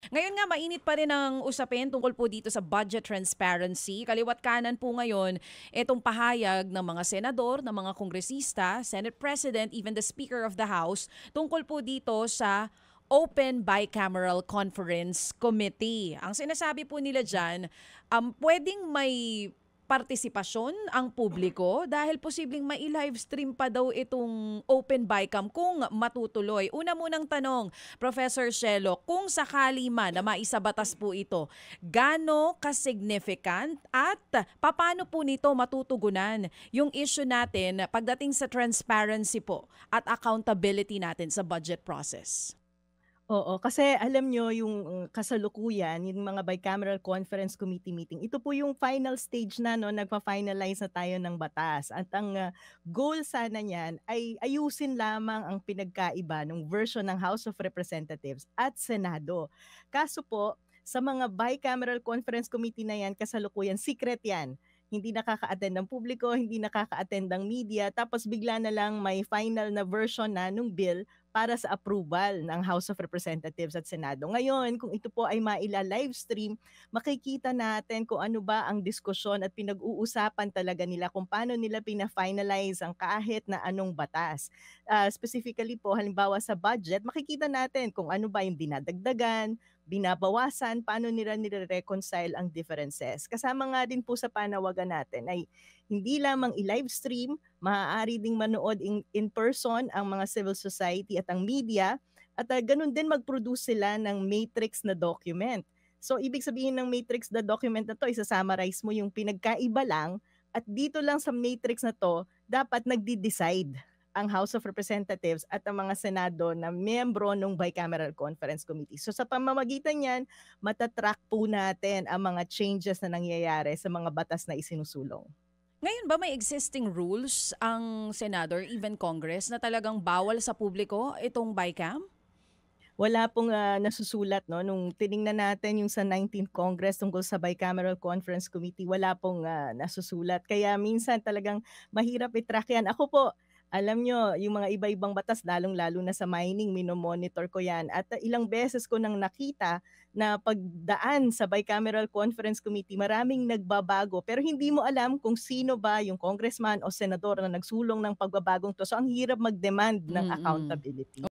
Ngayon nga, mainit pa rin ang usapin tungkol po dito sa budget transparency. Kaliwat kanan po ngayon, itong pahayag ng mga senador, ng mga kongresista, Senate President, even the Speaker of the House, tungkol po dito sa Open Bicameral Conference Committee. Ang sinasabi po nila dyan, pwedeng may partisipasyon ang publiko dahil posibleng mai-live stream pa daw itong Open Bicam kung matutuloy. Una munang tanong, Professor Shelo, kung sakali man na maisabatas po ito, gaano ka-significant at paano po nito matutugunan yung issue natin pagdating sa transparency po at accountability natin sa budget process? Oo, kasi alam nyo yung kasalukuyan, yung mga bicameral conference committee meeting, ito po yung final stage na 'no, nagfa-finalize na tayo ng batas at ang, goal sana niyan ay ayusin lamang ang pinagkaiba ng version ng House of Representatives at Senado. Kaso po, sa mga bicameral conference committee na yan kasalukuyan secret yan. Hindi nakaka-attend ang publiko, hindi nakaka-attend ang media, tapos bigla na lang may final na version na nung bill para sa approval ng House of Representatives at Senado. Ngayon, kung ito po ay maila-livestream, makikita natin kung ano ba ang diskusyon at pinag-uusapan talaga nila kung paano nila pina-finalize ang kahit na anong batas. Specifically po, halimbawa sa budget, makikita natin kung ano ba yung dinadagdagan, binabawasan, paano nila nire-reconcile ang differences. Kasama nga din po sa panawagan natin ay hindi lamang i-live stream, maaari ding manood in person ang mga civil society at ang media at ganun din mag-produce sila ng matrix na document. So ibig sabihin ng matrix na document na to, isa-summarize mo yung pinagkaiba lang at dito lang sa matrix na to, dapat nagdi-decide ang House of Representatives at ang mga Senado na miyembro ng Bicameral Conference Committee. So sa pamamagitan niyan, matatrack po natin ang mga changes na nangyayari sa mga batas na isinusulong. Ngayon ba may existing rules ang Senado or even Congress na talagang bawal sa publiko itong Bicam? Wala pong, nasusulat 'no, nung tiningnan natin yung sa 19th Congress tungkol sa Bicameral Conference Committee, wala pong, nasusulat. Kaya minsan talagang mahirap i-track 'yan. Ako po, alam nyo yung mga iba-ibang batas lalong-lalo na sa mining mino-monitor ko 'yan at ilang beses ko nang nakita na pagdaan sa Bicameral Conference Committee maraming nagbabago pero hindi mo alam kung sino ba yung congressman o senador na nagsulong ng pagbabagong 'to. So ang hirap mag-demand ng Mm. accountability.